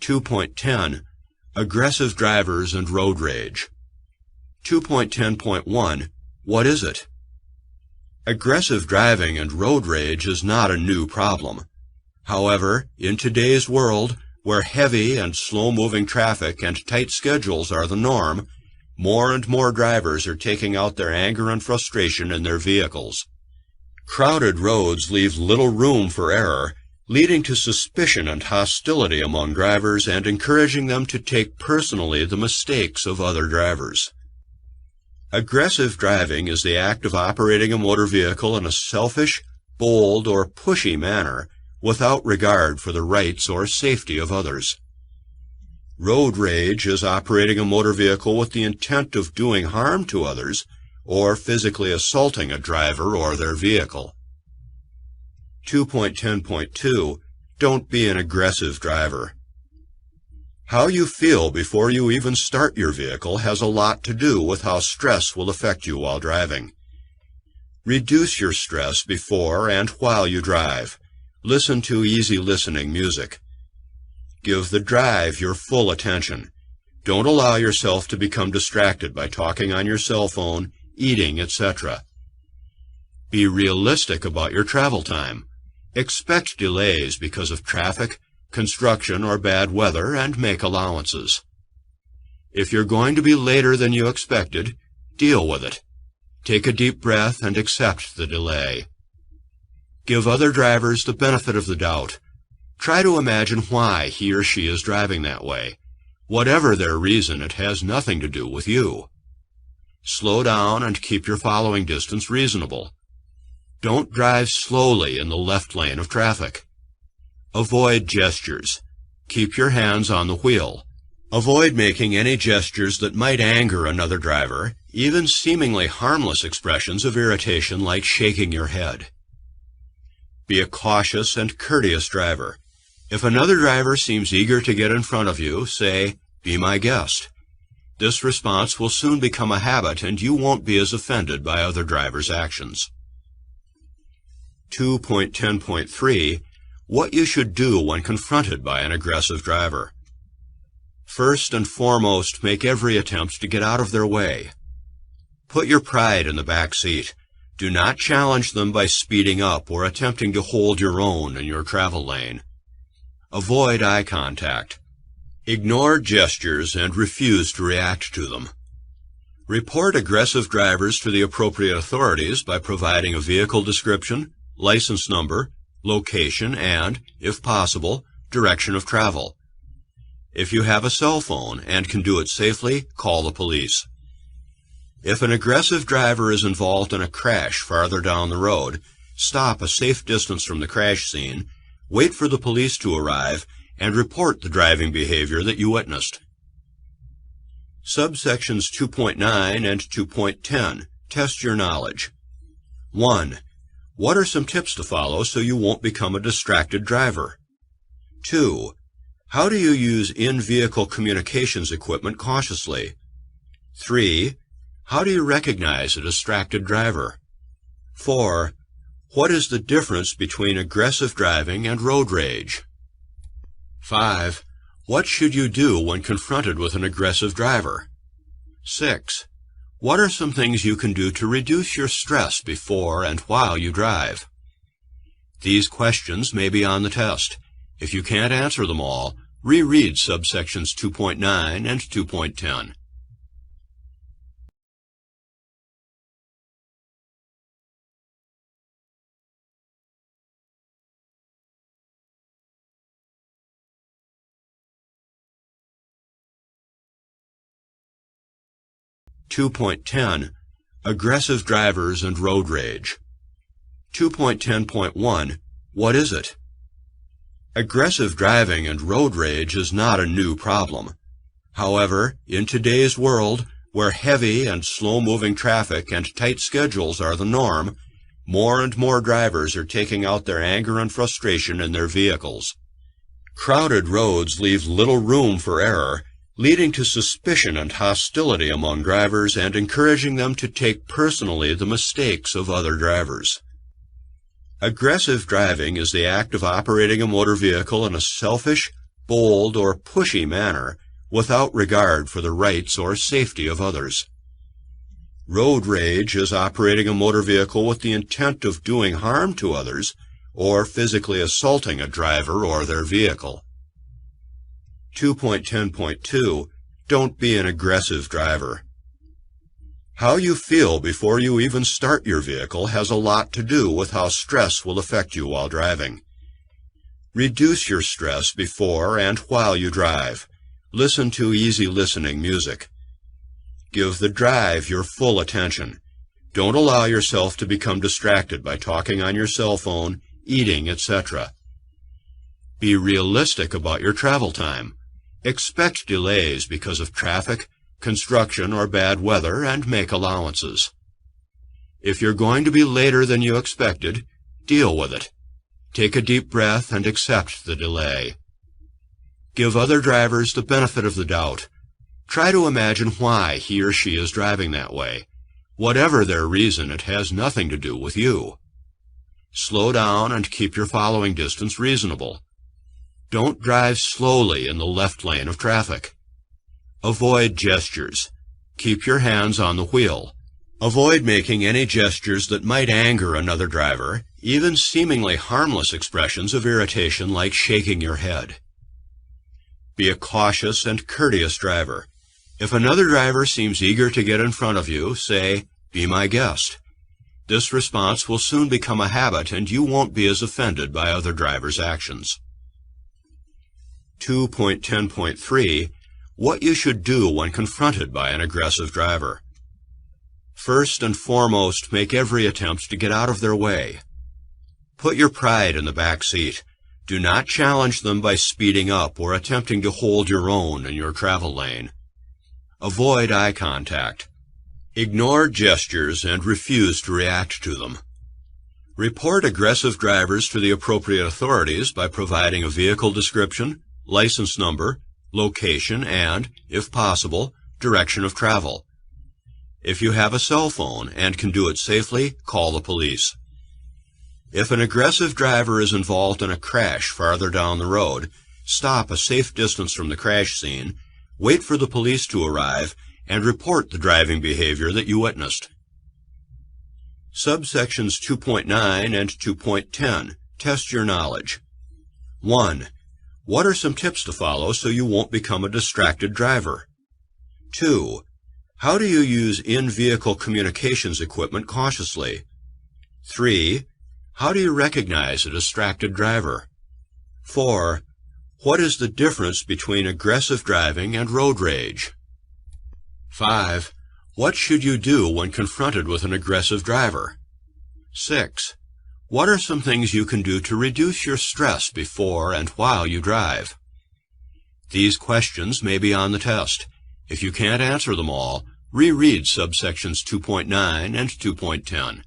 2.10 Aggressive drivers and road rage. 2.10.1 What is it? Aggressive driving and road rage is not a new problem. However, in today's world, where heavy and slow-moving traffic and tight schedules are the norm, more and more drivers are taking out their anger and frustration in their vehicles. Crowded roads leave little room for error, leading to suspicion and hostility among drivers and encouraging them to take personally the mistakes of other drivers. Aggressive driving is the act of operating a motor vehicle in a selfish, bold, or pushy manner without regard for the rights or safety of others. Road rage is operating a motor vehicle with the intent of doing harm to others or physically assaulting a driver or their vehicle. 2.10.2 Don't be an aggressive driver. How you feel before you even start your vehicle has a lot to do with how stress will affect you while driving. Reduce your stress before and while you drive. Listen to easy listening music. Give the drive your full attention. Don't allow yourself to become distracted by talking on your cell phone, eating, etc. Be realistic about your travel time. Expect delays because of traffic, construction, or bad weather, and make allowances. If you're going to be later than you expected, deal with it. Take a deep breath and accept the delay. Give other drivers the benefit of the doubt. Try to imagine why he or she is driving that way. Whatever their reason, it has nothing to do with you. Slow down and keep your following distance reasonable. Don't drive slowly in the left lane of traffic. Avoid gestures. Keep your hands on the wheel. Avoid making any gestures that might anger another driver, even seemingly harmless expressions of irritation like shaking your head. Be a cautious and courteous driver. If another driver seems eager to get in front of you, say, "Be my guest." This response will soon become a habit and you won't be as offended by other drivers' actions. 2.10.3 What you should do when confronted by an aggressive driver. First and foremost, make every attempt to get out of their way. Put your pride in the back seat. Do not challenge them by speeding up or attempting to hold your own in your travel lane. Avoid eye contact. Ignore gestures and refuse to react to them. Report aggressive drivers to the appropriate authorities by providing a vehicle description, license number, location, and, if possible, direction of travel. If you have a cell phone and can do it safely, call the police. If an aggressive driver is involved in a crash farther down the road, stop a safe distance from the crash scene, wait for the police to arrive, and report the driving behavior that you witnessed. Subsections 2.9 and 2.10 Test your knowledge. 1. What are some tips to follow so you won't become a distracted driver? 2. How do you use in-vehicle communications equipment cautiously? 3. How do you recognize a distracted driver? 4. What is the difference between aggressive driving and road rage? 5. What should you do when confronted with an aggressive driver? 6. What are some things you can do to reduce your stress before and while you drive? These questions may be on the test. If you can't answer them all, reread subsections 2.9 and 2.10. Aggressive drivers and road rage. 2.10.1 What is it? Aggressive driving and road rage is not a new problem. However, in today's world, where heavy and slow-moving traffic and tight schedules are the norm, more and more drivers are taking out their anger and frustration in their vehicles. Crowded roads leave little room for error, leading to suspicion and hostility among drivers and encouraging them to take personally the mistakes of other drivers. Aggressive driving is the act of operating a motor vehicle in a selfish, bold, or pushy manner without regard for the rights or safety of others. Road rage is operating a motor vehicle with the intent of doing harm to others or physically assaulting a driver or their vehicle. 2.10.2 Don't be an aggressive driver. How you feel before you even start your vehicle has a lot to do with how stress will affect you while driving. Reduce your stress before and while you drive. Listen to easy listening music. Give the drive your full attention. Don't allow yourself to become distracted by talking on your cell phone, eating, etc. Be realistic about your travel time. Expect delays because of traffic, construction, or bad weather, and make allowances. If you're going to be later than you expected, deal with it. Take a deep breath and accept the delay. Give other drivers the benefit of the doubt. Try to imagine why he or she is driving that way. Whatever their reason, it has nothing to do with you. Slow down and keep your following distance reasonable. Don't drive slowly in the left lane of traffic. Avoid gestures. Keep your hands on the wheel. Avoid making any gestures that might anger another driver, even seemingly harmless expressions of irritation like shaking your head. Be a cautious and courteous driver. If another driver seems eager to get in front of you, say, "Be my guest." This response will soon become a habit and you won't be as offended by other drivers' actions. 2.10.3 What you should do when confronted by an aggressive driver. First and foremost, make every attempt to get out of their way. Put your pride in the back seat. Do not challenge them by speeding up or attempting to hold your own in your travel lane. Avoid eye contact. Ignore gestures and refuse to react to them. Report aggressive drivers to the appropriate authorities by providing a vehicle description, license number, location, and, if possible, direction of travel. If you have a cell phone and can do it safely, call the police. If an aggressive driver is involved in a crash farther down the road, stop a safe distance from the crash scene, wait for the police to arrive, and report the driving behavior that you witnessed. Subsections 2.9 and 2.10 Test your knowledge. 1. What are some tips to follow so you won't become a distracted driver? 2. How do you use in-vehicle communications equipment cautiously? 3. How do you recognize a distracted driver? 4. What is the difference between aggressive driving and road rage? 5. What should you do when confronted with an aggressive driver? 6. What are some things you can do to reduce your stress before and while you drive? These questions may be on the test. If you can't answer them all, reread subsections 2.9 and 2.10.